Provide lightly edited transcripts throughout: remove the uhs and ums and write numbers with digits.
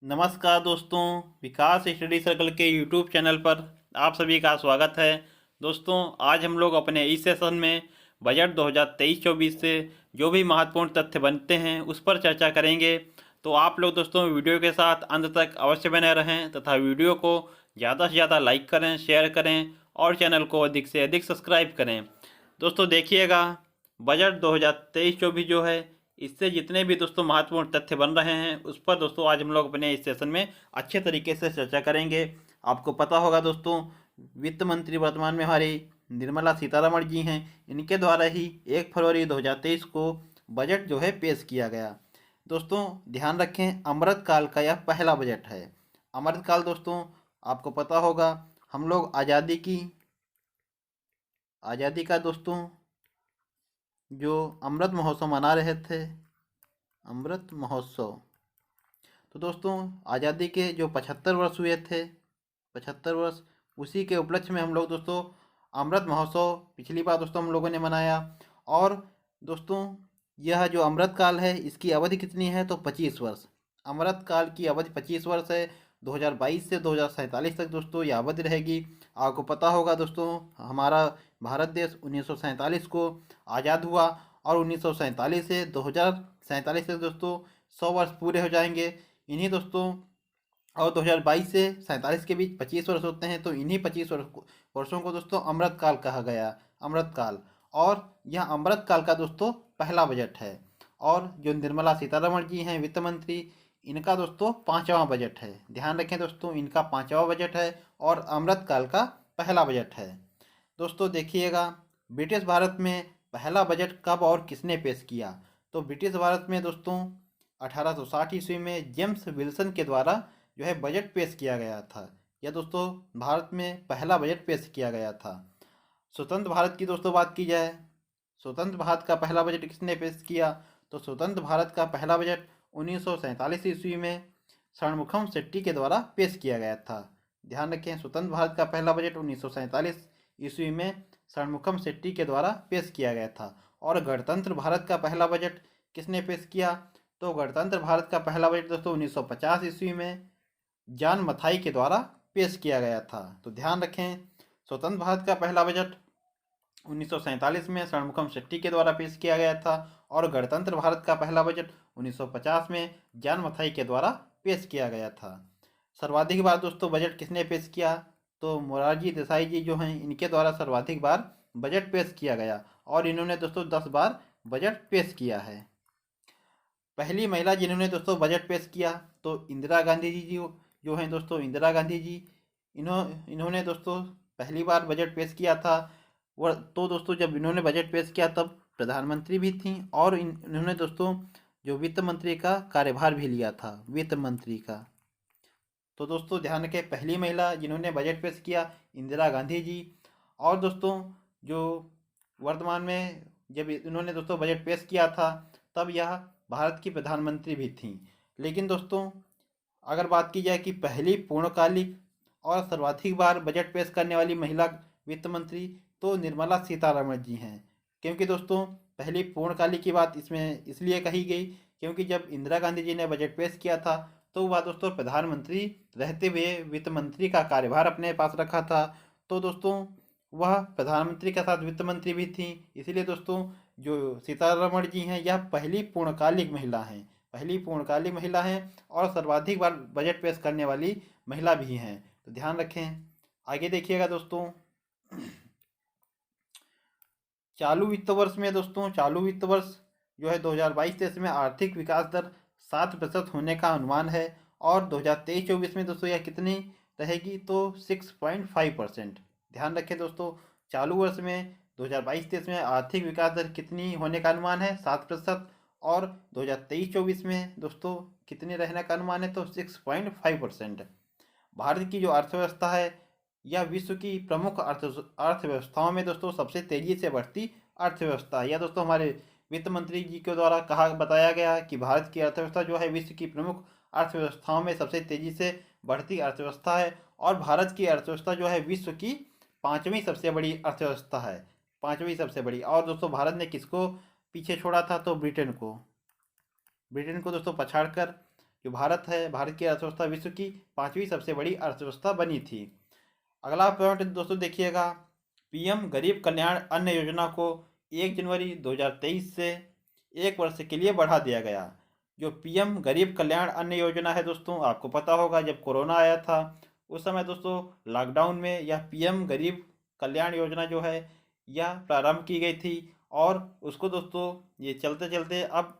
नमस्कार दोस्तों, विकास study circle के यूट्यूब चैनल पर आप सभी का स्वागत है। दोस्तों, आज हम लोग अपने इस सेशन में बजट 2023-24 से जो भी महत्वपूर्ण तथ्य बनते हैं उस पर चर्चा करेंगे। तो आप लोग दोस्तों वीडियो के साथ अंत तक अवश्य बने रहें तथा वीडियो को ज़्यादा से ज़्यादा लाइक करें, शेयर करें और चैनल को अधिक से अधिक सब्सक्राइब करें। दोस्तों देखिएगा, बजट 2023-24 जो है इससे जितने भी दोस्तों महत्वपूर्ण तथ्य बन रहे हैं उस पर दोस्तों आज हम लोग अपने इस सेशन में अच्छे तरीके से चर्चा करेंगे। आपको पता होगा दोस्तों, वित्त मंत्री वर्तमान में हमारी निर्मला सीतारमण जी हैं। इनके द्वारा ही 1 फरवरी 2023 को बजट जो है पेश किया गया। दोस्तों ध्यान रखें, अमृतकाल का यह पहला बजट है। अमृतकाल दोस्तों आपको पता होगा, हम लोग आज़ादी का दोस्तों जो अमृत महोत्सव मना रहे थे, अमृत महोत्सव। तो दोस्तों आज़ादी के जो 75 वर्ष हुए थे, 75 वर्ष, उसी के उपलक्ष्य में हम लोग दोस्तों अमृत महोत्सव पिछली बार दोस्तों हम लोगों ने मनाया। और दोस्तों यह जो अमृत काल है इसकी अवधि कितनी है, तो 25 वर्ष। अमृत काल की अवधि 25 वर्ष है। 2022 से 2047 तक दोस्तों यह अवधि रहेगी। आपको पता होगा दोस्तों, हमारा भारत देश 1947 को आज़ाद हुआ और 1947 से 2047 तक दोस्तों 100 वर्ष पूरे हो जाएंगे। इन्हीं दोस्तों और 2022 से 47 के बीच 25 वर्ष होते हैं, तो इन्हीं 25 वर्षों को दोस्तों अमृत काल कहा गया, अमृत काल। और यह अमृत काल का दोस्तों पहला बजट है। और जो निर्मला सीतारमण जी हैं वित्त मंत्री, इनका दोस्तों 5वां बजट है। ध्यान रखें दोस्तों, इनका 5वां बजट है और अमृत काल का पहला बजट है। दोस्तों देखिएगा, ब्रिटिश भारत में पहला बजट कब और किसने पेश किया, तो ब्रिटिश भारत में दोस्तों 1860 ईस्वी में जेम्स विल्सन के द्वारा जो है बजट पेश किया गया था। यह दोस्तों भारत में पहला बजट पेश किया गया था। स्वतंत्र भारत की दोस्तों बात की जाए, स्वतंत्र भारत का पहला बजट किसने पेश किया, तो स्वतंत्र भारत का पहला बजट 1947 ईस्वी में षणमुखम शेट्टी के द्वारा पेश किया गया था। ध्यान रखें, स्वतंत्र भारत का पहला बजट 1947 ईस्वी में षणमुखम शेट्टी के द्वारा पेश किया गया था। और गणतंत्र भारत का पहला बजट किसने पेश किया, तो गणतंत्र भारत का पहला बजट दोस्तों 1950 ईस्वी में जॉन मथाई के द्वारा पेश किया गया था। तो ध्यान रखें, स्वतंत्र भारत का पहला बजट 1947 में षणमुखम शेट्टी के द्वारा पेश किया गया था और गणतंत्र भारत का पहला बजट 1950 में जॉन मथाई के द्वारा पेश किया गया था। सर्वाधिक बार दोस्तों बजट किसने पेश किया, तो मोरारजी देसाई जी जो हैं इनके द्वारा सर्वाधिक बार बजट पेश किया गया और इन्होंने दोस्तों 10 बार बजट पेश किया है। पहली महिला जिन्होंने दोस्तों बजट पेश किया तो इंदिरा गांधी जी जो हैं दोस्तों, इंदिरा गांधी जी इन्होंने दोस्तों पहली बार बजट पेश किया था। वह तो दोस्तों जब इन्होंने बजट पेश किया तब प्रधानमंत्री भी थी और इन्होंने दोस्तों जो वित्त मंत्री का कार्यभार भी लिया था, वित्त मंत्री का। तो दोस्तों ध्यान रखें, पहली महिला जिन्होंने बजट पेश किया इंदिरा गांधी जी। और दोस्तों जो वर्तमान में जब इन्होंने दोस्तों बजट पेश किया था तब यह भारत की प्रधानमंत्री भी थी। लेकिन दोस्तों अगर बात की जाए कि पहली पूर्णकालिक और सर्वाधिक बार बजट पेश करने वाली महिला वित्त मंत्री, तो निर्मला सीतारमण जी हैं। क्योंकि दोस्तों पहली पूर्णकालिक की बात इसमें इसलिए कही गई क्योंकि जब इंदिरा गांधी जी ने बजट पेश किया था तो वह दोस्तों प्रधानमंत्री रहते हुए वित्त मंत्री का कार्यभार अपने पास रखा था। तो दोस्तों वह प्रधानमंत्री के साथ वित्त मंत्री भी थी। इसीलिए दोस्तों जो सीतारमण जी हैं यह पहली पूर्णकालिक महिला हैं, पहली पूर्णकालिक महिला हैं और सर्वाधिक बार बजट पेश करने वाली महिला भी हैं। तो ध्यान रखें। आगे देखिएगा दोस्तों, चालू वित्त वर्ष में दोस्तों, चालू वित्त वर्ष जो है 2022-23 में आर्थिक विकास दर 7% होने का अनुमान है और 2023-24 में दोस्तों यह कितनी रहेगी, तो 6.5%। ध्यान रखें दोस्तों, चालू वर्ष में 2022-23 में आर्थिक विकास दर कितनी होने का अनुमान है, 7%। और 2023-24 में दोस्तों कितने रहने का अनुमान है, तो 6.5%। भारत की जो अर्थव्यवस्था है यह विश्व की प्रमुख अर्थव्यवस्थाओं में दोस्तों सबसे तेजी से बढ़ती अर्थव्यवस्था है। यह दोस्तों हमारे वित्त मंत्री जी के द्वारा बताया गया कि भारत की अर्थव्यवस्था जो है विश्व की प्रमुख अर्थव्यवस्थाओं में सबसे तेजी से बढ़ती अर्थव्यवस्था है। और भारत की अर्थव्यवस्था जो है विश्व की 5वीं सबसे बड़ी अर्थव्यवस्था है, 5वीं सबसे बड़ी। और दोस्तों भारत ने किसको पीछे छोड़ा था, तो ब्रिटेन को दोस्तों पछाड़ कर जो भारत है, भारत की अर्थव्यवस्था विश्व की 5वीं सबसे बड़ी अर्थव्यवस्था बनी थी। अगला पॉइंट दोस्तों देखिएगा, पीएम गरीब कल्याण अन्न योजना को 1 जनवरी 2023 से 1 वर्ष के लिए बढ़ा दिया गया। जो पीएम गरीब कल्याण अन्न योजना है दोस्तों, आपको पता होगा जब कोरोना आया था उस समय दोस्तों लॉकडाउन में यह पीएम गरीब कल्याण योजना जो है यह प्रारंभ की गई थी, और उसको दोस्तों ये चलते चलते अब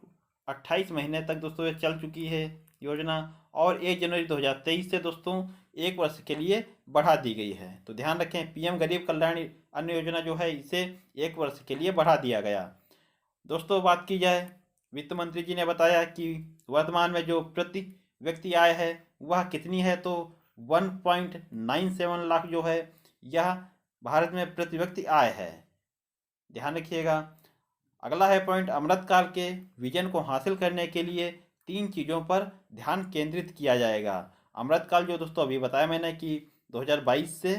28 महीने तक दोस्तों ये चल चुकी है योजना, और 1 जनवरी 2023 से दोस्तों 1 वर्ष के लिए बढ़ा दी गई है। तो ध्यान रखें, पीएम गरीब कल्याण अन्न योजना जो है इसे 1 वर्ष के लिए बढ़ा दिया गया। दोस्तों बात की जाए, वित्त मंत्री जी ने बताया कि वर्तमान में जो प्रति व्यक्ति आय है वह कितनी है, तो 1.97 लाख जो है यह भारत में प्रति व्यक्ति आय है। ध्यान रखिएगा। अगला है पॉइंट, अमृतकाल के विजन को हासिल करने के लिए 3 चीज़ों पर ध्यान केंद्रित किया जाएगा। अमृतकाल जो दोस्तों अभी बताया मैंने कि 2022 से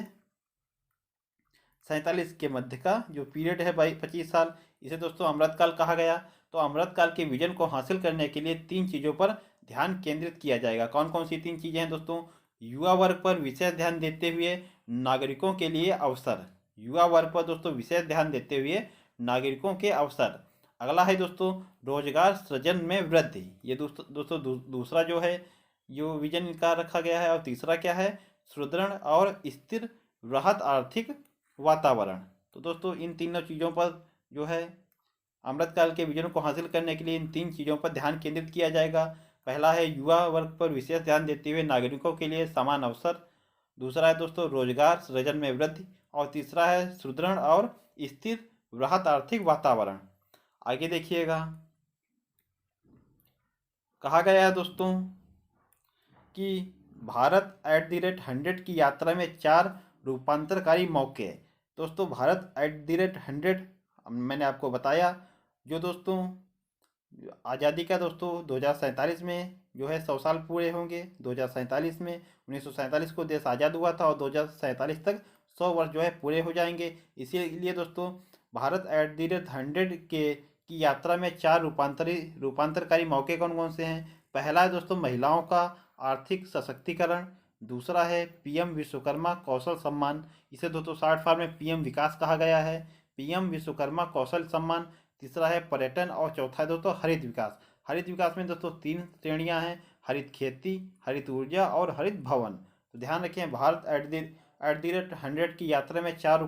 47 के मध्य का जो पीरियड है 25 साल, इसे दोस्तों अमृतकाल कहा गया। तो अमृतकाल के विजन को हासिल करने के लिए 3 चीज़ों पर ध्यान केंद्रित किया जाएगा। कौन कौन सी 3 चीज़ें हैं दोस्तों? युवा वर्ग पर विशेष ध्यान देते हुए नागरिकों के लिए अवसर। युवा वर्ग पर दोस्तों विशेष ध्यान देते हुए नागरिकों के अवसर। अगला है दोस्तों रोजगार सृजन में वृद्धि। ये दोस्तों दूसरा जो है जो विजन का रखा गया है। और तीसरा क्या है? सुदृढ़ और स्थिर वृहत आर्थिक वातावरण। तो दोस्तों इन तीनों चीज़ों पर जो है अमृतकाल के विजन को हासिल करने के लिए इन 3 चीज़ों पर ध्यान केंद्रित किया जाएगा। पहला है युवा वर्ग पर विशेष ध्यान देते हुए नागरिकों के लिए समान अवसर। दूसरा है दोस्तों रोजगार सृजन में वृद्धि। और तीसरा है सुदृढ़ और स्थिर वृहत आर्थिक वातावरण। आगे देखिएगा, कहा गया है दोस्तों कि भारत @100 की यात्रा में 4 रूपांतरकारी मौके। दोस्तों भारत @100 मैंने आपको बताया जो दोस्तों आज़ादी का दोस्तों 2047 में जो है 100 साल पूरे होंगे। 2047 में 1947 को देश आज़ाद हुआ था और 2047 तक 100 वर्ष जो है पूरे हो जाएंगे। इसीलिए दोस्तों भारत @100 के की यात्रा में 4 रूपांतरकारी मौके कौन कौन से हैं? पहला है दोस्तों महिलाओं का आर्थिक सशक्तिकरण। दूसरा है पीएम विश्वकर्मा कौशल सम्मान। इसे दोस्तों शॉर्ट फॉर्म में पीएम विकास कहा गया है, पीएम विश्वकर्मा कौशल सम्मान। तीसरा है पर्यटन और चौथा है दोस्तों हरित विकास। हरित विकास में दोस्तों 3 श्रेणियां हैं, हरित खेती, हरित ऊर्जा और हरित भवन। तो ध्यान रखें, भारत @100 की यात्रा में 4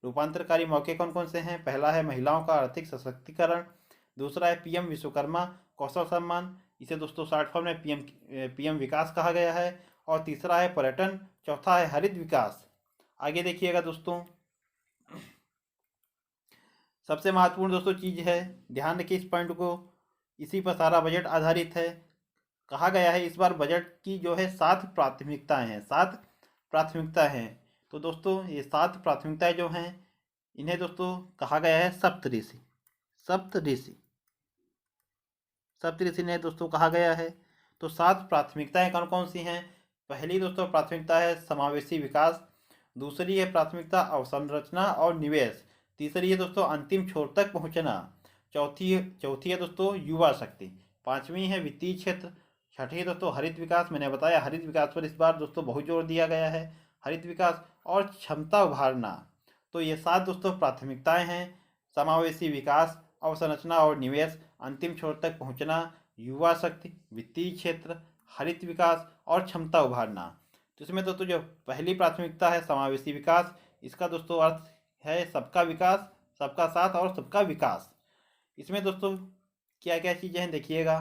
रूपांतरकारी मौके कौन कौन से हैं? पहला है महिलाओं का आर्थिक सशक्तिकरण। दूसरा है पीएम विश्वकर्मा कौशल सम्मान। इसे दोस्तों शॉर्ट फॉर्म में पीएम विकास कहा गया है। और तीसरा है पर्यटन, चौथा है हरित विकास। आगे देखिएगा दोस्तों, सबसे महत्वपूर्ण दोस्तों चीज़ है, ध्यान रखिए इस पॉइंट को, इसी पर सारा बजट आधारित है। कहा गया है इस बार बजट की जो है 7 प्राथमिकताएं हैं, 7 प्राथमिकताएं हैं। तो दोस्तों ये 7 प्राथमिकताएं जो हैं इन्हें दोस्तों कहा गया है सप्तऋषि। सप्तऋषि सप्तऋषि ने दोस्तों कहा गया है। तो 7 प्राथमिकताएं कौन कौन सी हैं? पहली दोस्तों प्राथमिकता है समावेशी विकास। दूसरी है प्राथमिकता अवसंरचना और निवेश। तीसरी है दोस्तों अंतिम छोर तक पहुंचना। चौथी है दोस्तों युवा शक्ति। पांचवी है वित्तीय क्षेत्र। छठी है दोस्तों हरित विकास। मैंने बताया हरित विकास पर इस बार दोस्तों बहुत जोर दिया गया है, हरित विकास और क्षमता उभारना। तो ये 7 दोस्तों प्राथमिकताएं हैं, समावेशी विकास, अवसंरचना और निवेश, अंतिम छोर तक पहुंचना, युवा शक्ति, वित्तीय क्षेत्र, हरित विकास और क्षमता उभारना। तो इसमें दोस्तों जो पहली प्राथमिकता है समावेशी विकास, इसका दोस्तों अर्थ है सबका विकास, सबका साथ और सबका विकास। इसमें दोस्तों क्या क्या चीज़ें हैं देखिएगा।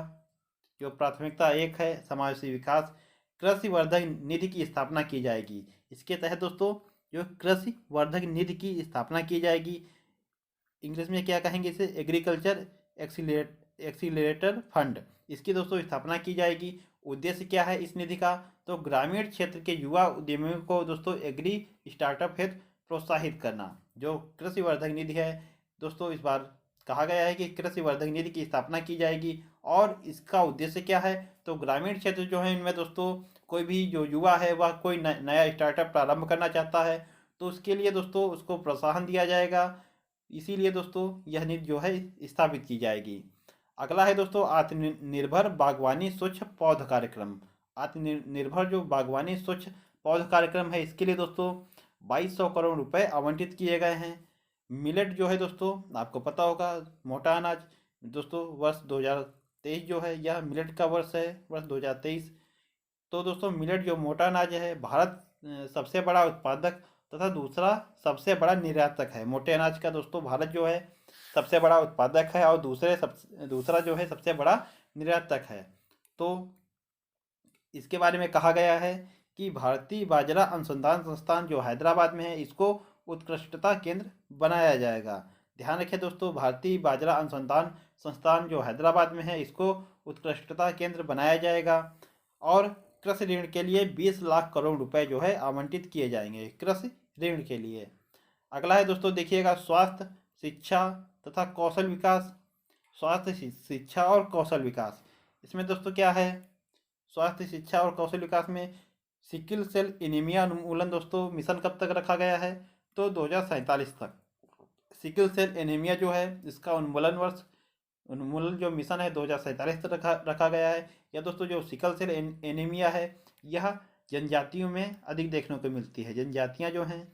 जो प्राथमिकता 1 है समावेशी विकास, कृषि वर्धक निधि की स्थापना की जाएगी। इसके तहत दोस्तों जो कृषि वर्धक निधि की स्थापना की जाएगी, इंग्लिश में क्या कहेंगे इसे, एग्रीकल्चर एक्सीलरेटर फंड, इसकी दोस्तों स्थापना की जाएगी। उद्देश्य क्या है इस निधि का? तो ग्रामीण क्षेत्र के युवा उद्यमियों को दोस्तों एग्री स्टार्टअप हेतु प्रोत्साहित करना। जो कृषि वर्धक निधि है दोस्तों इस बार कहा गया है कि कृषि वर्धक निधि की स्थापना की जाएगी। और इसका उद्देश्य क्या है? तो ग्रामीण क्षेत्र जो है इनमें दोस्तों कोई भी जो युवा है वह कोई नया स्टार्टअप प्रारंभ करना चाहता है तो उसके लिए दोस्तों उसको प्रोत्साहन दिया जाएगा। इसीलिए दोस्तों यह निधि जो है स्थापित की जाएगी। अगला है दोस्तों आत्मनिर्भर बागवानी स्वच्छ पौध कार्यक्रम। आत्मनिर्भर जो बागवानी स्वच्छ पौध कार्यक्रम है, इसके लिए दोस्तों 2200 करोड़ रुपए आवंटित किए गए हैं। मिलेट जो है दोस्तों, आपको पता होगा, मोटा अनाज। दोस्तों वर्ष 2023 जो है यह मिलेट का वर्ष है, वर्ष 2023। तो दोस्तों मिलेट जो मोटा अनाज है, भारत सबसे बड़ा उत्पादक तथा दूसरा सबसे बड़ा निर्यातक है। मोटे अनाज का दोस्तों भारत जो है सबसे बड़ा उत्पादक है और दूसरा जो है सबसे बड़ा निर्यातक है। तो इसके बारे में कहा गया है कि भारतीय बाजरा अनुसंधान संस्थान जो हैदराबाद में है, इसको उत्कृष्टता केंद्र बनाया जाएगा। ध्यान रखें दोस्तों, भारतीय बाजरा अनुसंधान संस्थान जो हैदराबाद में है, इसको उत्कृष्टता केंद्र बनाया जाएगा। और कृषि ऋण के लिए 20 लाख करोड़ रुपए जो है आवंटित किए जाएंगे कृषि ऋण के लिए। अगला है दोस्तों, देखिएगा स्वास्थ्य, शिक्षा तथा कौशल विकास। स्वास्थ्य, शिक्षा और कौशल विकास, इसमें दोस्तों क्या है, स्वास्थ्य, शिक्षा और कौशल विकास में सिकिल सेल एनीमिया उन्मूलन दोस्तों मिशन कब तक रखा गया है, तो 2047 तक। सिकिल सेल एनीमिया जो है इसका उन्मूलन जो मिशन है 2047 तक रखा गया है। या दोस्तों जो सिकल सेल एनीमिया है, यह जनजातियों में अधिक देखने को मिलती है। जनजातियां जो हैं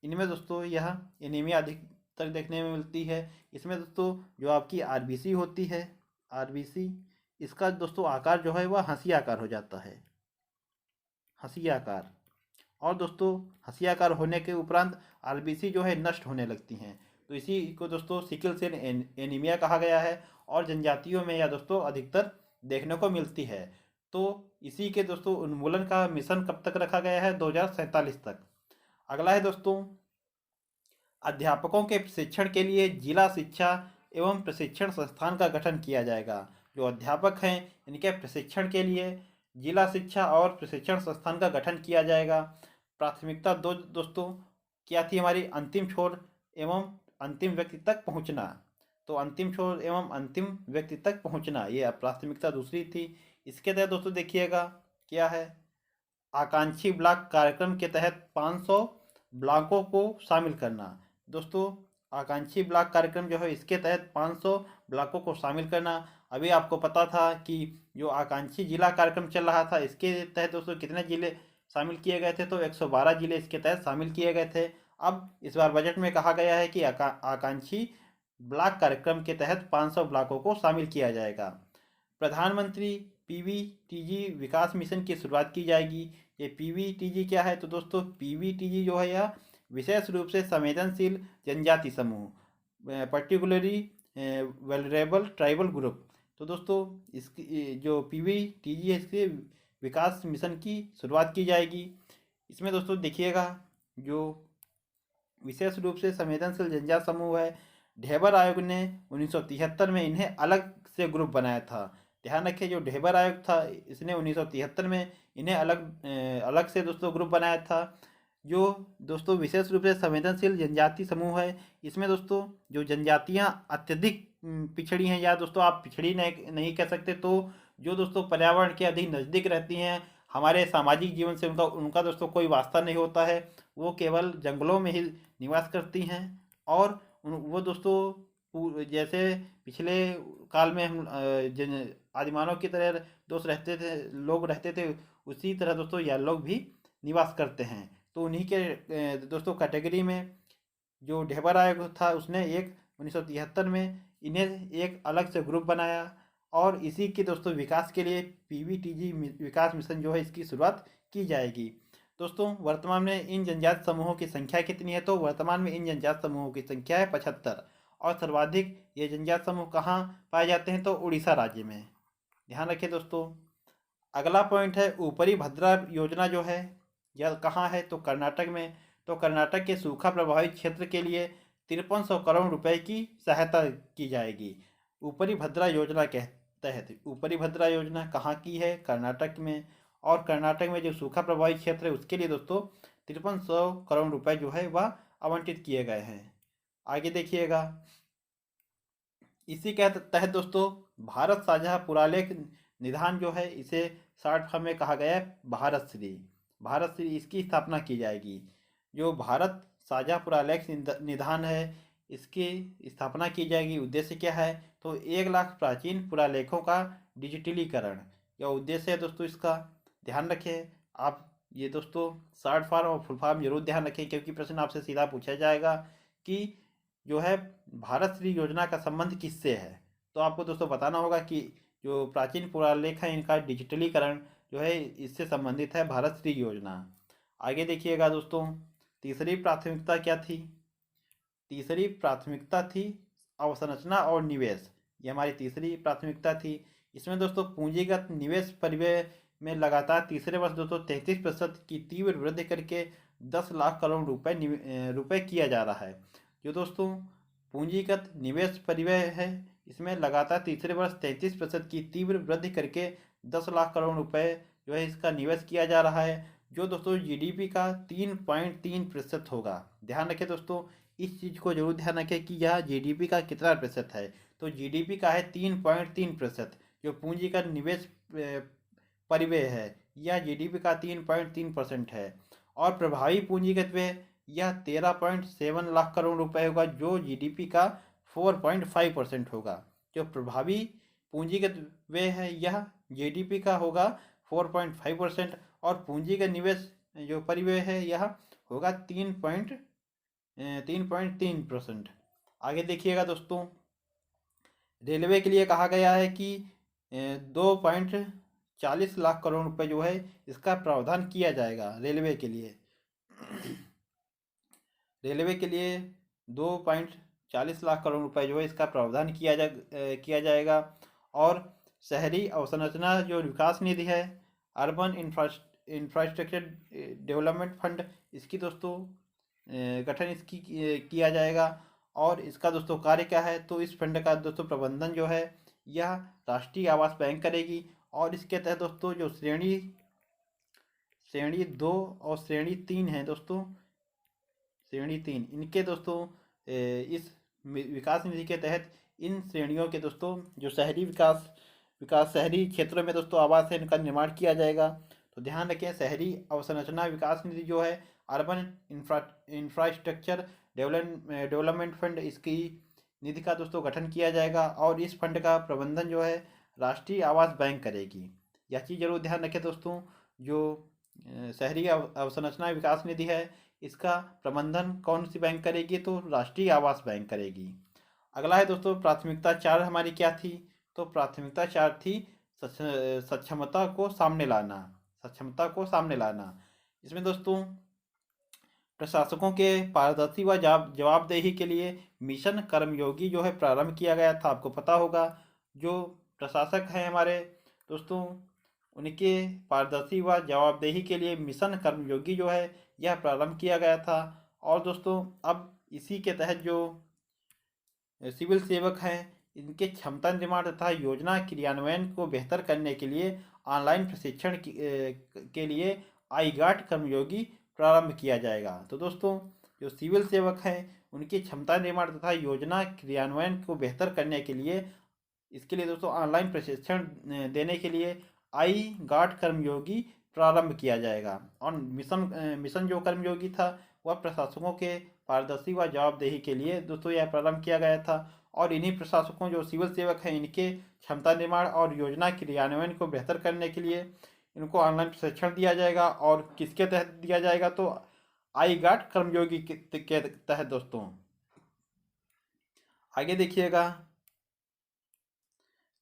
इनमें दोस्तों यह एनीमिया अधिक तक देखने में मिलती है। इसमें दोस्तों जो आपकी आरबीसी होती है, आरबीसी, इसका दोस्तों आकार जो है वह हंसी आकार हो जाता है, हंसी आकार। और दोस्तों हंसी आकार होने के उपरांत आरबीसी जो है नष्ट होने लगती हैं। तो इसी को दोस्तों सिकल सेल एनीमिया कहा गया है और जनजातियों में यह दोस्तों अधिकतर देखने को मिलती है। तो इसी के दोस्तों उन्मूलन का मिशन कब तक रखा गया है, 2047 तक। अगला है दोस्तों, अध्यापकों के प्रशिक्षण के लिए जिला शिक्षा एवं प्रशिक्षण संस्थान का गठन किया जाएगा। जो अध्यापक हैं इनके प्रशिक्षण के लिए जिला शिक्षा और प्रशिक्षण संस्थान का गठन किया जाएगा। प्राथमिकता दोस्तों क्या थी हमारी, अंतिम छोर एवं अंतिम व्यक्ति तक पहुंचना। तो अंतिम छोर एवं अंतिम व्यक्ति तक पहुंचना, ये प्राथमिकता दूसरी थी। इसके तहत दोस्तों देखिएगा क्या है, आकांक्षी ब्लॉक कार्यक्रम के तहत 500 ब्लॉकों को शामिल करना। दोस्तों आकांक्षी ब्लॉक कार्यक्रम जो है इसके तहत 500 ब्लॉकों को शामिल करना। अभी आपको पता था कि जो आकांक्षी जिला कार्यक्रम चल रहा था, इसके तहत दोस्तों कितने जिले शामिल किए गए थे, तो 112 जिले इसके तहत शामिल किए गए थे। अब इस बार बजट में कहा गया है कि आकांक्षी ब्लॉक कार्यक्रम के तहत 500 ब्लॉकों को शामिल किया जाएगा। प्रधानमंत्री पीवीटीजी विकास मिशन की शुरुआत की जाएगी। ये पीवीटीजी क्या है, तो दोस्तों पीवीटीजी जो है यह विशेष रूप से संवेदनशील जनजाति समूह, पर्टिकुलरली वेलरेबल ट्राइबल ग्रुप। तो दोस्तों इसकी जो पीवीटीजी है, इसके विकास मिशन की शुरुआत की जाएगी। इसमें दोस्तों देखिएगा जो विशेष रूप से संवेदनशील जनजाति समूह है, ढेबर आयोग ने 1973 में इन्हें अलग से ग्रुप बनाया था। ध्यान रखिए, जो ढेबर आयोग था इसने 1973 में इन्हें अलग से दोस्तों ग्रुप बनाया था। जो दोस्तों विशेष रूप से संवेदनशील जनजाति समूह है, इसमें दोस्तों जो जनजातियां अत्यधिक पिछड़ी हैं, या दोस्तों आप पिछड़ी नहीं कह सकते, तो जो दोस्तों पर्यावरण के अधिक नज़दीक रहती हैं, हमारे सामाजिक जीवन से उनका दोस्तों कोई वास्ता नहीं होता है, वो केवल जंगलों में ही निवास करती हैं। और वो दोस्तों जैसे पिछले काल में हम आदिमानव की तरह लोग रहते थे, उसी तरह दोस्तों यह लोग भी निवास करते हैं। तो उन्हीं के दोस्तों कैटेगरी में जो ढेबर आयोग था उसने 1973 में इन्हें एक अलग से ग्रुप बनाया और इसी के दोस्तों विकास के लिए पीवीटीजी विकास मिशन जो है इसकी शुरुआत की जाएगी। दोस्तों वर्तमान में इन जनजाति समूहों की संख्या कितनी है, तो वर्तमान में इन जनजाति समूहों की संख्या है 75। और सर्वाधिक ये जनजाति समूह कहाँ पाए जाते हैं, तो उड़ीसा राज्य में। ध्यान रखिए दोस्तों। अगला पॉइंट है ऊपरी भद्रा योजना जो है यह कहाँ है, तो कर्नाटक में। तो कर्नाटक के सूखा प्रभावित क्षेत्र के लिए 5300 करोड़ रुपए की सहायता की जाएगी ऊपरी भद्रा योजना के तहत। ऊपरी भद्रा योजना कहाँ की है, कर्नाटक में। और कर्नाटक में जो सूखा प्रभावित क्षेत्र है उसके लिए दोस्तों 5300 करोड़ रुपए जो है वह आवंटित किए गए हैं। आगे देखिएगा, इसी के तहत दोस्तों भारत साझा पुरालेख निधान जो है, इसे शॉर्ट फॉर्म में कहा गया है भारत श्री, इसकी स्थापना की जाएगी। जो भारत साझा पुरालेख निधान है इसकी स्थापना की जाएगी। उद्देश्य क्या है, तो 1 लाख प्राचीन पुरालेखों का डिजिटलीकरण यह उद्देश्य है दोस्तों। इसका ध्यान रखें आप। ये दोस्तों शॉर्ट फॉर्म और फुल फॉर्म जरूर ध्यान रखें, क्योंकि प्रश्न आपसे सीधा पूछा जाएगा कि जो है भारत श्री योजना का संबंध किससे है। तो आपको दोस्तों बताना होगा कि जो प्राचीन पुरालेख हैं इनका डिजिटलीकरण जो है इससे संबंधित है भारत श्री योजना। आगे देखिएगा दोस्तों, तीसरी प्राथमिकता क्या थी। तीसरी प्राथमिकता थी अवसंरचना और निवेश। ये हमारी तीसरी प्राथमिकता थी। इसमें दोस्तों पूंजीगत निवेश परिव्यय में लगातार तीसरे वर्ष दोस्तों 33% की तीव्र वृद्धि करके 10 लाख करोड़ रुपए किया जा रहा है। जो दोस्तों पूंजीगत निवेश परिव्यय है इसमें लगातार तीसरे वर्ष 33% की तीव्र वृद्धि करके 10 लाख करोड़ रुपए जो है इसका निवेश किया जा रहा है, जो दोस्तों जीडीपी का 3.3% होगा। ध्यान रखें दोस्तों, इस चीज़ को जरूर ध्यान रखें कि यह जीडीपी का कितना प्रतिशत है। तो जीडीपी का है 3.3%। जो पूंजीगत निवेश परिव्यय है यह जीडीपी का 3.3% है। और प्रभावी पूंजीगत व्यय यह 13.7 लाख करोड़ रुपए होगा, जो जीडीपी का 4.5% होगा। जो प्रभावी पूंजीगत व्यय है यह जीडीपी का होगा 4.5%, और पूंजीगत निवेश जो परिव्यय है यह होगा 3.3%। आगे देखिएगा दोस्तों, रेलवे के लिए कहा गया है कि 2.40 लाख करोड़ रुपए जो है इसका प्रावधान किया जाएगा रेलवे के लिए। रेलवे के लिए 2.40 लाख करोड़ रुपए जो है इसका प्रावधान किया जाएगा। और शहरी अवसंरचना जो विकास निधि है, अर्बन इंफ्रास्ट्रक्चर डेवलपमेंट फंड, इसकी दोस्तों गठन इसकी किया जाएगा। और इसका दोस्तों कार्य क्या है, तो इस फंड का दोस्तों प्रबंधन जो है यह राष्ट्रीय आवास बैंक करेगी। और इसके तहत दोस्तों जो श्रेणी 2 और श्रेणी 3 है दोस्तों, श्रेणी 3 इनके दोस्तों इस विकास निधि के तहत इन श्रेणियों के दोस्तों जो शहरी विकास शहरी क्षेत्रों में दोस्तों आवास है इनका निर्माण किया जाएगा। तो ध्यान रखें, शहरी अवसंरचना विकास निधि जो है अर्बन इंफ्रास्ट्रक्चर डेवलपमेंट फंड, इसकी निधि का दोस्तों गठन किया जाएगा। और इस फंड का प्रबंधन जो है राष्ट्रीय आवास बैंक करेगी। यह चीज़ जरूर ध्यान रखें दोस्तों, जो शहरी अवसंरचना विकास निधि है इसका प्रबंधन कौन सी बैंक करेगी, तो राष्ट्रीय आवास बैंक करेगी। अगला है दोस्तों प्राथमिकता 4 हमारी क्या थी, तो प्राथमिकता 4 थी सक्षमता को सामने लाना। सक्षमता को सामने लाना, इसमें दोस्तों प्रशासकों के पारदर्शी व जवाबदेही के लिए मिशन कर्मयोगी जो है प्रारंभ किया गया था। आपको पता होगा जो प्रशासक हैं हमारे दोस्तों उनके पारदर्शी व जवाबदेही के लिए मिशन कर्मयोगी जो है यह प्रारंभ किया गया था। और दोस्तों अब इसी के तहत जो सिविल सेवक हैं इनके क्षमता निर्माण तथा योजना क्रियान्वयन को बेहतर करने के लिए ऑनलाइन प्रशिक्षण के लिए आई-गाट कर्मयोगी प्रारंभ किया जाएगा। तो दोस्तों जो सिविल सेवक हैं उनकी क्षमता निर्माण तथा योजना क्रियान्वयन को बेहतर करने के लिए इसके लिए दोस्तों ऑनलाइन प्रशिक्षण देने के लिए आई-गाट कर्मयोगी प्रारंभ किया जाएगा। और मिशन जो कर्मयोगी था वह प्रशासकों के पारदर्शी व जवाबदेही के लिए दोस्तों यह प्रारंभ किया गया था। और इन्हीं प्रशासकों जो सिविल सेवक हैं इनके क्षमता निर्माण और योजना क्रियान्वयन को बेहतर करने के लिए इनको ऑनलाइन प्रशिक्षण दिया जाएगा। और किसके तहत दिया जाएगा, तो आई-गाट कर्मयोगी के तहत दोस्तों। आगे देखिएगा,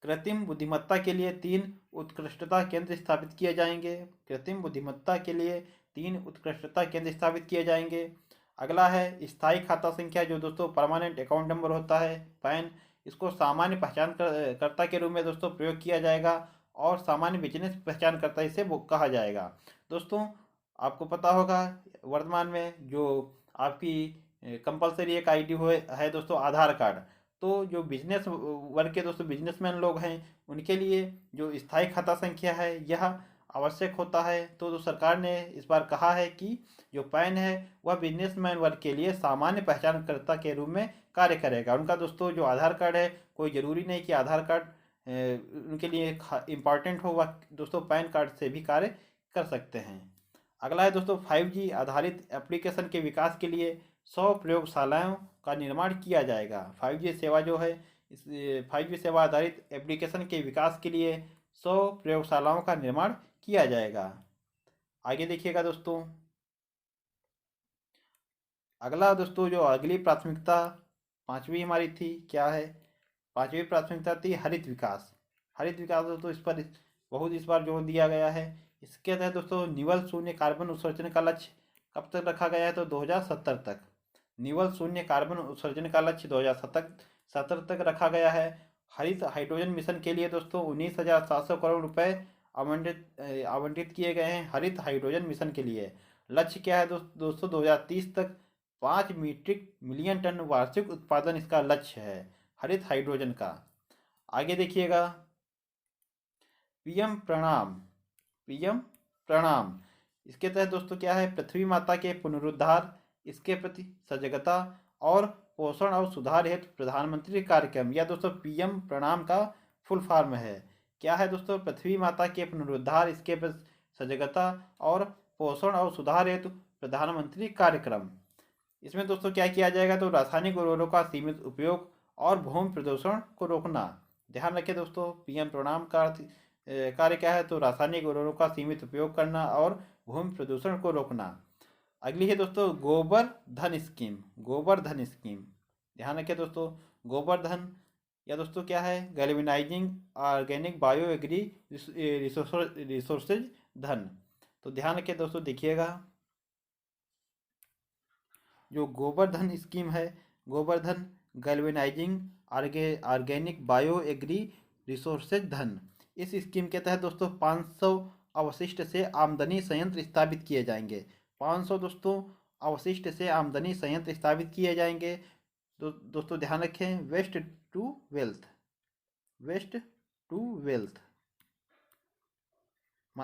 कृत्रिम बुद्धिमत्ता के लिए 3 उत्कृष्टता केंद्र स्थापित किए जाएंगे। कृत्रिम बुद्धिमत्ता के लिए 3 उत्कृष्टता केंद्र स्थापित किए जाएंगे। अगला है स्थायी खाता संख्या, जो दोस्तों परमानेंट अकाउंट नंबर होता है पैन, इसको सामान्य पहचानकर्ता के रूप में दोस्तों प्रयोग किया जाएगा। और सामान्य बिजनेस पहचानकर्ता इसे वो कहा जाएगा। दोस्तों आपको पता होगा वर्तमान में जो आपकी कंपलसरी एक आईडी है दोस्तों आधार कार्ड। तो जो बिजनेस वर्ग के दोस्तों बिजनेसमैन लोग हैं उनके लिए जो स्थायी खाता संख्या है यह आवश्यक होता है। तो सरकार ने इस बार कहा है कि जो पैन है वह बिजनेसमैन वर्ग के लिए सामान्य पहचानकर्ता के रूप में कार्य करेगा। उनका दोस्तों जो आधार कार्ड है कोई ज़रूरी नहीं कि आधार कार्ड उनके लिए इम्पॉर्टेंट हो, वह दोस्तों पैन कार्ड से भी कार्य कर सकते हैं। अगला है दोस्तों 5G आधारित एप्लीकेशन के विकास के लिए 100 प्रयोगशालाओं का निर्माण किया जाएगा। 5G सेवा जो है इस 5G सेवा आधारित एप्लीकेशन के विकास के लिए 100 प्रयोगशालाओं का निर्माण किया जाएगा। आगे देखिएगा दोस्तों, अगला दोस्तों जो अगली प्राथमिकता 5वीं हमारी थी, क्या है? 5वीं प्राथमिकता थी हरित विकास। हरित विकास दोस्तों इस पर बहुत इस बार जोर दिया गया है। इसके तहत दोस्तों निवल शून्य कार्बन उत्सर्जन का लक्ष्य कब तक रखा गया है? तो 2070 तक। निवल शून्य कार्बन उत्सर्जन का लक्ष्य 2070 तक रखा गया है। हरित हाइड्रोजन मिशन के लिए दोस्तों 19,700 करोड़ रुपए आवंटित किए गए हैं हरित हाइड्रोजन मिशन के लिए। लक्ष्य क्या है दोस्तों? 2030 तक 5 मीट्रिक मिलियन टन वार्षिक उत्पादन इसका लक्ष्य है हरित हाइड्रोजन का। आगे देखिएगा, पीएम प्रणाम। पीएम प्रणाम इसके तहत दोस्तों क्या है? पृथ्वी माता के पुनरुद्धार, इसके प्रति सजगता और पोषण और सुधार हेतु प्रधानमंत्री कार्यक्रम, या दोस्तों पीएम प्रणाम का फुल फॉर्म है। क्या है दोस्तों? पृथ्वी माता के पुनरुद्धार, इसके प्रति सजगता और पोषण और सुधार हेतु प्रधानमंत्री कार्यक्रम। इसमें दोस्तों क्या किया जाएगा? तो रासायनिक उर्वरकों का सीमित उपयोग और भूमि प्रदूषण को रोकना। ध्यान रखें दोस्तों, पीएम प्रणाम का कार्य क्या है? तो रासायनिक उर्वरकों का सीमित उपयोग करना और भूमि प्रदूषण को रोकना। अगली है दोस्तों गोबर धन स्कीम। गोबर धन स्कीम, ध्यान रखें दोस्तों, गोबर धन या दोस्तों क्या है? Galvanising organic bio agri resources Dhan. तो ध्यान रखें दोस्तों, देखिएगा जो गोवर्धन स्कीम है, Govardhan galvanising organic bio agri resources Dhan, इस स्कीम के तहत दोस्तों 500 अवशिष्ट से आमदनी संयंत्र स्थापित किए जाएंगे। 500 दोस्तों अवशिष्ट से आमदनी संयंत्र स्थापित किए जाएंगे। दोस्तों ध्यान रखें, waste to wealth, waste to wealth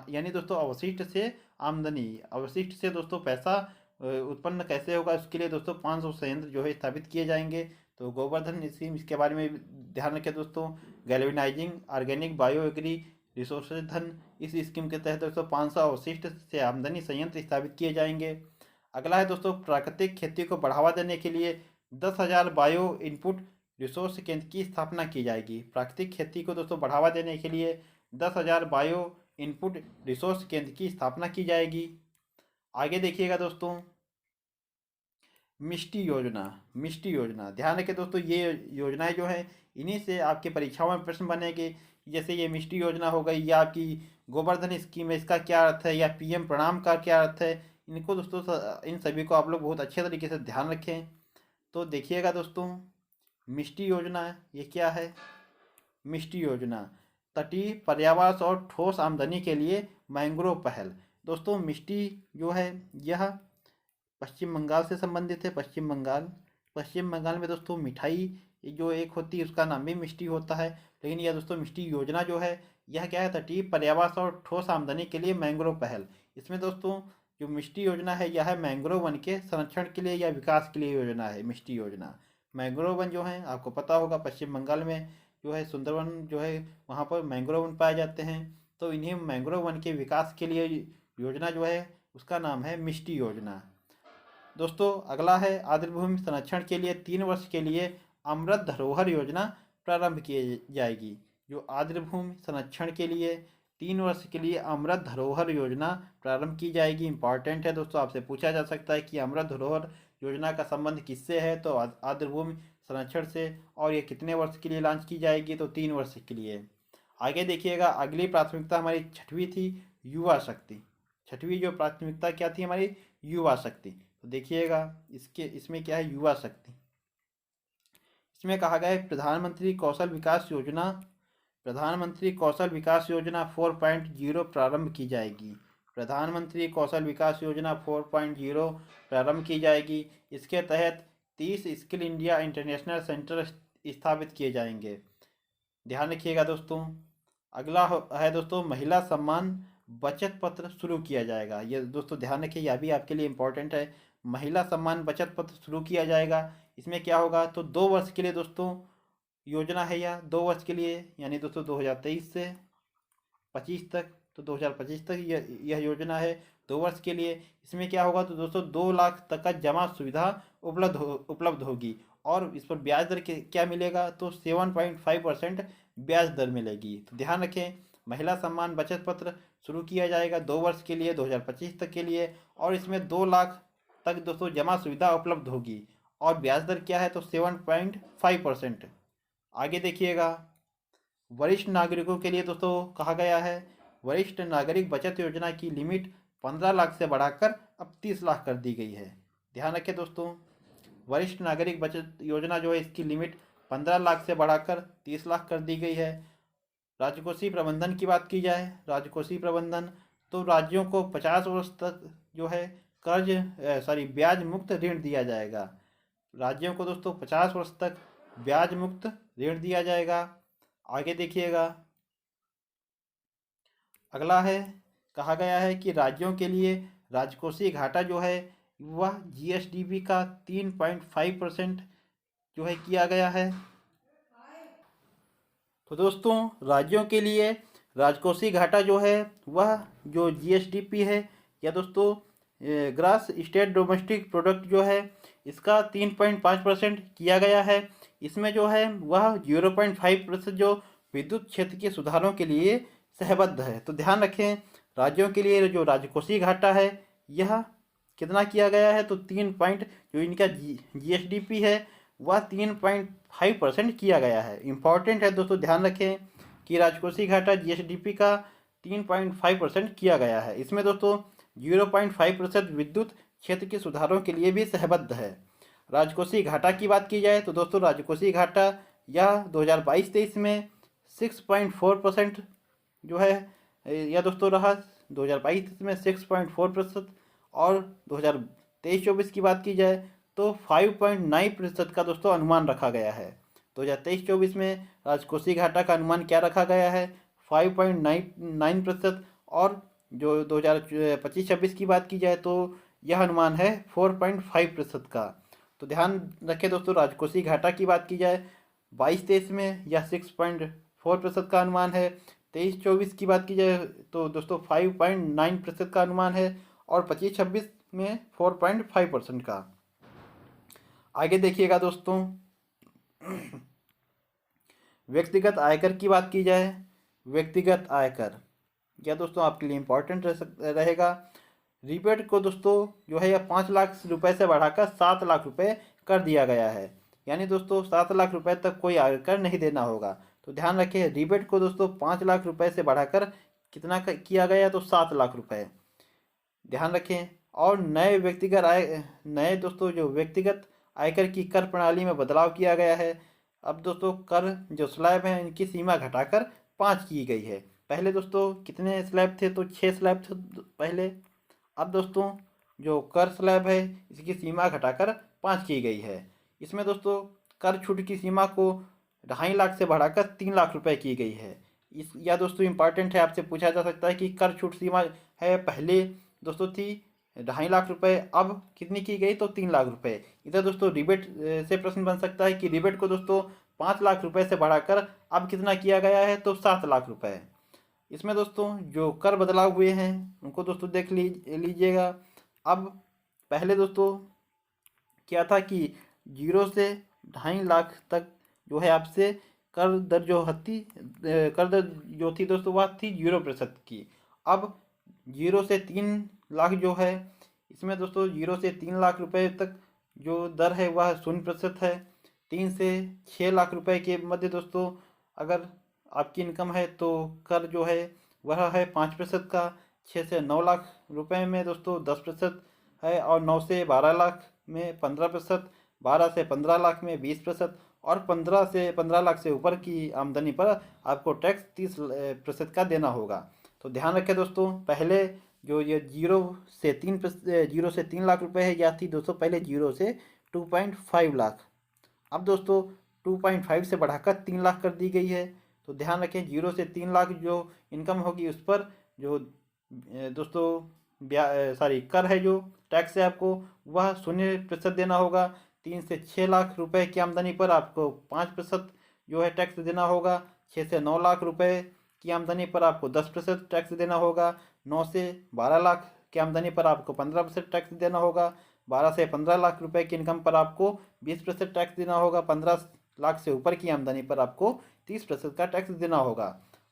यानी दोस्तों अवशिष्ट से आमदनी, अवशिष्ट से दोस्तों पैसा उत्पन्न कैसे होगा, उसके लिए दोस्तों 500 संयंत्र जो है स्थापित किए जाएंगे। तो गोवर्धन स्कीम, इसके बारे में ध्यान रखें दोस्तों। Galvanising organic bio agri resources Dhan, इस स्कीम के तहत दोस्तों 500 अवशिष्ट से आमदनी संयंत्र स्थापित किए जाएंगे। अगला है दोस्तों प्राकृतिक खेती को बढ़ावा देने के लिए 10,000 बायो इनपुट रिसोर्स केंद्र की स्थापना की जाएगी। प्राकृतिक खेती को दोस्तों बढ़ावा देने के लिए 10,000 बायो इनपुट रिसोर्स केंद्र की स्थापना की जाएगी। आगे देखिएगा दोस्तों, मिष्टी योजना। मिष्टी योजना, ध्यान रखें दोस्तों, ये योजनाएं जो है इन्हीं से आपके परीक्षाओं में प्रश्न बनेंगे। जैसे ये मिष्टी योजना हो गई, या आपकी गोवर्धन स्कीम है, इसका क्या अर्थ है, या पीएम प्रणाम का क्या अर्थ है, इनको दोस्तों इन सभी को आप लोग बहुत अच्छे तरीके से ध्यान रखें। तो देखिएगा दोस्तों, मिष्टी योजना ये क्या है? मिष्टी योजना तटीय पर्यावरण और ठोस आमदनी के लिए मैंग्रोव पहल। दोस्तों मिष्टी जो है यह पश्चिम बंगाल से संबंधित है। पश्चिम बंगाल में दोस्तों मिठाई जो एक होती है उसका नाम भी मिष्टी होता है। लेकिन यह दोस्तों मिष्टी योजना जो है यह क्या है? तटीय पर्यावरण और ठोस आमदनी के लिए मैंग्रोव पहल। इसमें दोस्तों जो मिष्टी योजना है यह मैंग्रोव वन के संरक्षण के लिए या विकास के लिए योजना है। मिष्टी योजना, मैंग्रोव वन जो है आपको पता होगा पश्चिम बंगाल में जो है सुंदरवन जो है वहाँ पर मैंग्रोव वन पाए जाते हैं। तो इन्हीं मैंग्रोव वन के विकास के लिए योजना जो है उसका नाम है मिष्टी योजना। दोस्तों अगला है आर्द्रभूमि संरक्षण के लिए 3 वर्ष के लिए अमृत धरोहर योजना प्रारंभ की जाएगी। जो आर्द्रभूमि संरक्षण के लिए 3 वर्ष के लिए अमृत धरोहर योजना प्रारंभ की जाएगी। इंपॉर्टेंट है दोस्तों, आपसे पूछा जा सकता है कि अमृत धरोहर योजना का संबंध किससे है? तो आर्द्रभूमि संरक्षण से। और ये कितने वर्ष के लिए लॉन्च की जाएगी? तो 3 वर्ष के लिए। आगे देखिएगा, अगली प्राथमिकता हमारी 6वीं थी युवा शक्ति। 6वीं जो प्राथमिकता क्या थी हमारी? युवा शक्ति। तो देखिएगा इसमें क्या है? युवा शक्ति। इसमें कहा गया है प्रधानमंत्री कौशल विकास योजना 4.0 प्रारंभ की जाएगी। प्रधानमंत्री कौशल विकास योजना 4.0 प्रारंभ की जाएगी। इसके तहत 30 स्किल इंडिया इंटरनेशनल सेंटर स्थापित किए जाएंगे। ध्यान रखिएगा दोस्तों। अगला है दोस्तों महिला सम्मान बचत पत्र शुरू किया जाएगा। ये दोस्तों ध्यान रखिए, यह भी आपके लिए इम्पोर्टेंट है। महिला सम्मान बचत पत्र शुरू किया जाएगा। इसमें क्या होगा? तो 2 वर्ष के लिए दोस्तों योजना है, या 2 वर्ष के लिए, यानी दोस्तों 2023 से 25 तक। तो 2025 तक यह योजना है 2 वर्ष के लिए। इसमें क्या होगा? तो दोस्तों 2 लाख तक का जमा सुविधा उपलब्ध होगी। और इस पर ब्याज दर क्या मिलेगा, तो 7.5% ब्याज दर मिलेगी। तो ध्यान रखें, महिला सम्मान बचत पत्र शुरू किया जाएगा 2 वर्ष के लिए 2025 तक के लिए, और इसमें 2 लाख तक दोस्तों जमा सुविधा उपलब्ध होगी, और ब्याज दर क्या है, तो 7.5%। आगे देखिएगा, वरिष्ठ नागरिकों के लिए दोस्तों कहा गया है, वरिष्ठ नागरिक बचत योजना की लिमिट 15 लाख से बढ़ाकर अब 30 लाख कर दी गई है। ध्यान रखें दोस्तों, वरिष्ठ नागरिक बचत योजना जो है इसकी लिमिट 15 लाख से बढ़ाकर 30 लाख कर दी गई है। राजकोषीय प्रबंधन की बात की जाए, राजकोषीय प्रबंधन, तो राज्यों को 50 वर्ष तक जो है ब्याज मुक्त ऋण दिया जाएगा। राज्यों को दोस्तों 50 वर्ष तक ब्याज मुक्त ऋण दिया जाएगा। आगे देखिएगा, अगला है, कहा गया है कि राज्यों के लिए राजकोषीय घाटा जो है वह जीएसडीपी का 3.5% जो है किया गया है। तो दोस्तों राज्यों के लिए राजकोषीय घाटा जो है वह जो जीएसडीपी है या दोस्तों ग्रास स्टेट डोमेस्टिक प्रोडक्ट जो है इसका 3.5% किया गया है। इसमें जो है वह 0.5% जो विद्युत क्षेत्र के सुधारों के लिए सहबद्ध है। तो ध्यान रखें, राज्यों के लिए जो राजकोषीय घाटा है यह कितना किया गया है, तो जो इनका जीएसडीपी है वह 3.5% किया गया है। इम्पॉर्टेंट है दोस्तों, ध्यान रखें कि राजकोषीय घाटा जीएसडीपी का 3.5% किया गया है। इसमें दोस्तों 0.5% विद्युत क्षेत्र के सुधारों के लिए भी सहबद्ध है। राजकोषीय घाटा की बात की जाए तो दोस्तों राजकोषीय घाटा यह 2022-23 में 6.4% जो है यह दोस्तों रहा 2022 में 6.4%, और 2023-24 की बात की जाए तो 5.9% का दोस्तों अनुमान रखा गया है। 2023-24 में राजकोषीय घाटा का अनुमान क्या रखा गया है, 5.9%, और जो 2025-26 की बात की जाए तो यह अनुमान है 4.5% का। तो ध्यान रखें दोस्तों, राजकोषीय घाटा की बात की जाए 22-23 में यह 6.4% का अनुमान है, 23-24 की बात की जाए तो दोस्तों 5.9% का अनुमान है, और 25-26 में 4.5% का। आगे देखिएगा दोस्तों, व्यक्तिगत आयकर की बात की जाए, व्यक्तिगत आयकर यह दोस्तों आपके लिए इम्पोर्टेंट रहेगा। रिबेट को दोस्तों जो है यह 5 लाख रुपए से बढ़ाकर 7 लाख रुपए कर दिया गया है, यानी दोस्तों 7 लाख रुपए तक कोई आयकर नहीं देना होगा। तो ध्यान रखें, रिबेट को दोस्तों 5 लाख रुपए से बढ़ाकर कितना किया गया, तो 7 लाख रुपए। ध्यान रखें, और नए दोस्तों जो व्यक्तिगत आयकर की कर प्रणाली में बदलाव किया गया है। अब दोस्तों कर जो स्लैब हैं इनकी सीमा घटाकर 5 की गई है। पहले दोस्तों कितने स्लैब थे, तो 6 स्लैब थे पहले। अब दोस्तों जो कर स्लैब है इसकी सीमा घटाकर 5 की गई है। इसमें दोस्तों कर छूट की सीमा को 2.5 लाख से बढ़ाकर 3 लाख रुपए की गई है। यह दोस्तों इम्पॉर्टेंट है, आपसे पूछा जा सकता है कि कर छूट सीमा है पहले दोस्तों थी 2.5 लाख रुपए, अब कितनी की गई, तो 3 लाख रुपए। इधर दोस्तों रिबेट से प्रश्न बन सकता है कि रिबेट को दोस्तों 5 लाख रुपए से बढ़ाकर अब कितना किया गया है, तो 7 लाख रुपए। इसमें दोस्तों जो कर बदलाव हुए हैं उनको दोस्तों देख लीजिएगा। अब पहले दोस्तों क्या था कि 0 से 2.5 लाख तक जो है आपसे कर दर जो थी दोस्तों वह थी 0% की। अब 0 से 3 लाख जो है इसमें दोस्तों 0 से 3 लाख रुपए तक जो दर है वह 0% है। 3 से 6 लाख रुपए के मध्य दोस्तों अगर आपकी इनकम है तो कर जो है वह है 5% का। 6 से 9 लाख रुपए में दोस्तों 10% है, और 9 से 12 लाख में 15%, 12 से 15 लाख में 20%, और 15 से 15 लाख से ऊपर की आमदनी पर आपको टैक्स 30% का देना होगा। तो ध्यान रखें दोस्तों, पहले जो ये 0 से 3 लाख रुपए है या थी दोस्तों पहले 0 से 2.5 लाख, अब दोस्तों 2.5 से बढ़ाकर 3 लाख कर दी गई है। तो ध्यान रखें, 0 से 3 लाख जो इनकम होगी उस पर जो दोस्तों कर है जो टैक्स है आपको वह 0% देना होगा। 3 से 6 लाख रुपए की आमदनी पर आपको 5% जो है टैक्स देना होगा। 6 से 9 लाख रुपए की आमदनी पर आपको 10% टैक्स देना होगा। 9 से 12 लाख की आमदनी पर आपको 15% टैक्स देना होगा। 12 से 15 लाख रुपए की इनकम पर आपको 20% टैक्स देना होगा। 15 लाख से ऊपर की आमदनी पर आपको 30% का टैक्स देना होगा।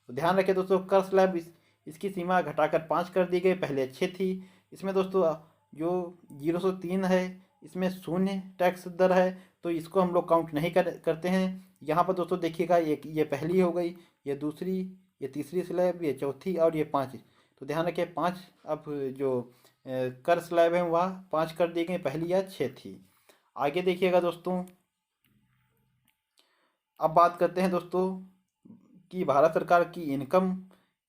तो ध्यान रखें दोस्तों, कर स्लैब इसकी सीमा घटाकर 5 कर दी गई, पहले 6 थी। इसमें दोस्तों जो 003 है, इसमें शून्य टैक्स दर है, तो इसको हम लोग काउंट नहीं करते हैं। यहाँ पर दोस्तों देखिएगा, ये पहली हो गई, ये दूसरी, ये तीसरी स्लैब, ये चौथी और ये 5। तो ध्यान रखें 5, अब जो कर स्लैब है वह 5 कर दी गई, पहली या 6 थी। आगे देखिएगा दोस्तों, अब बात करते हैं दोस्तों कि भारत सरकार की इनकम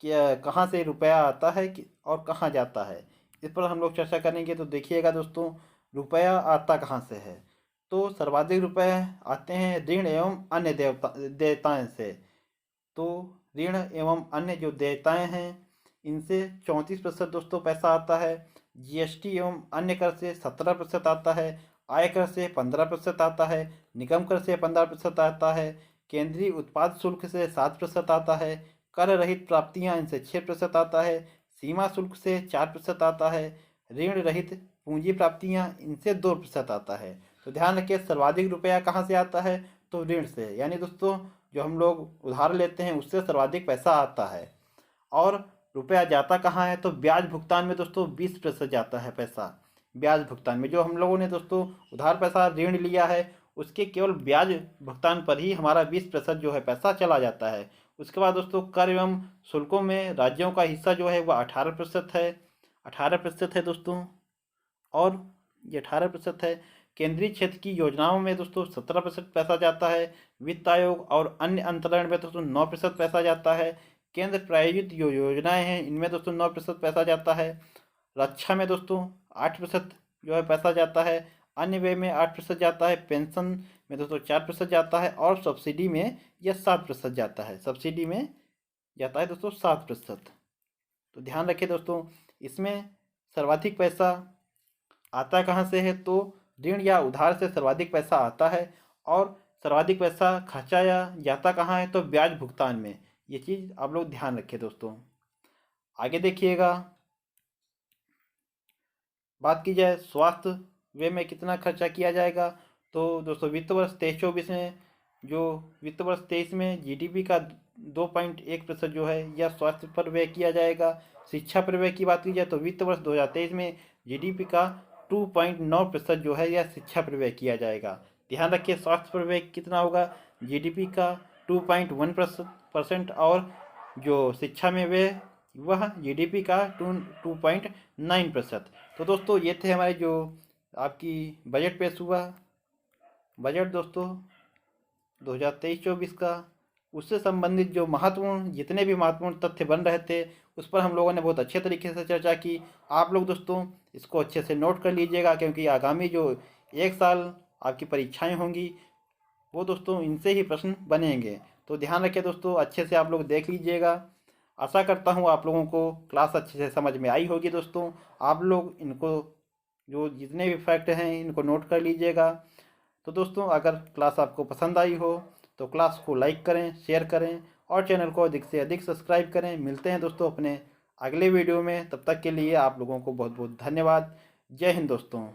क्या, कहाँ से रुपया आता है कि और कहाँ जाता है, इस पर हम लोग चर्चा करेंगे। तो देखिएगा दोस्तों, रुपया आता कहाँ से है, तो सर्वाधिक रुपए आते हैं ऋण एवं अन्य देयताएं से। तो ऋण एवं अन्य जो देयताएं हैं, इनसे 34% दोस्तों पैसा आता है। जीएसटी एवं अन्य कर से 17% आता है। आयकर से 15% आता है। निगम कर से 15% आता है। केंद्रीय उत्पाद शुल्क से 7% आता है। कर रहित प्राप्तियां, इनसे 6% आता है। सीमा शुल्क से 4% आता है। ऋण रहित पूंजी प्राप्तियां, इनसे 2% आता है। तो ध्यान रखिए, सर्वाधिक रुपया कहाँ से आता है, तो ऋण से, यानी दोस्तों जो हम लोग उधार लेते हैं उससे सर्वाधिक पैसा आता है। और रुपया जाता कहाँ है, तो ब्याज भुगतान में दोस्तों 20% जाता है पैसा। ब्याज भुगतान में जो हम लोगों ने दोस्तों उधार पैसा ऋण लिया है, उसके केवल ब्याज भुगतान पर ही हमारा 20% जो है पैसा चला जाता है। उसके बाद दोस्तों कर एवं शुल्कों में राज्यों का हिस्सा जो है वह 18% है। 18% है दोस्तों, और ये 18% है। केंद्रीय क्षेत्र की योजनाओं में दोस्तों 17% पैसा जाता है। वित्त आयोग और अन्य अंतरण में दोस्तों 9% पैसा जाता है। केंद्र प्रायोजित जो योजनाएं हैं, इनमें दोस्तों 9% पैसा जाता है। रक्षा में दोस्तों 8% जो है पैसा जाता है। अन्य व्यय में 8% जाता है। पेंशन में दोस्तों 4% जाता है। और सब्सिडी में यह 7% जाता है। सब्सिडी में जाता है दोस्तों 7%। तो ध्यान रखिए दोस्तों, इसमें सर्वाधिक पैसा आता कहाँ से है, तो ऋण या उधार से सर्वाधिक पैसा आता है। और सर्वाधिक पैसा खर्चा या जाता कहाँ है, तो ब्याज भुगतान में। ये चीज़ आप लोग ध्यान रखें दोस्तों। आगे देखिएगा, बात की जाए स्वास्थ्य व्यय में कितना खर्चा किया जाएगा, तो दोस्तों वित्त वर्ष 23-24 में, जो वित्त वर्ष 23 में जीडीपी का 2.1% जो है यह स्वास्थ्य पर व्यय किया जाएगा। शिक्षा पर व्यय की बात की जाए तो वित्त वर्ष 2023 में जीडीपी का 2.9% जो है यह शिक्षा पर व्यय किया जाएगा। ध्यान रखिए, स्वास्थ्य पर व्यय कितना होगा, जीडीपी का 2.1%, और जो शिक्षा में व्यय वह जीडीपी का 2.9%। तो दोस्तों ये थे हमारे जो आपकी बजट पेश हुआ, बजट दोस्तों 2023-24 का। उससे संबंधित जो महत्वपूर्ण, जितने भी महत्वपूर्ण तथ्य बन रहे थे, उस पर हम लोगों ने बहुत अच्छे तरीके से चर्चा की। आप लोग दोस्तों इसको अच्छे से नोट कर लीजिएगा, क्योंकि आगामी जो 1 साल आपकी परीक्षाएं होंगी, वो दोस्तों इनसे ही प्रश्न बनेंगे। तो ध्यान रखिए दोस्तों, अच्छे से आप लोग देख लीजिएगा। आशा करता हूँ आप लोगों को क्लास अच्छे से समझ में आई होगी दोस्तों। आप लोग इनको, जो जितने भी फैक्ट हैं, इनको नोट कर लीजिएगा। तो दोस्तों अगर क्लास आपको पसंद आई हो तो क्लास को लाइक करें, शेयर करें और चैनल को अधिक से अधिक सब्सक्राइब करें। मिलते हैं दोस्तों अपने अगले वीडियो में, तब तक के लिए आप लोगों को बहुत बहुत धन्यवाद। जय हिंद दोस्तों।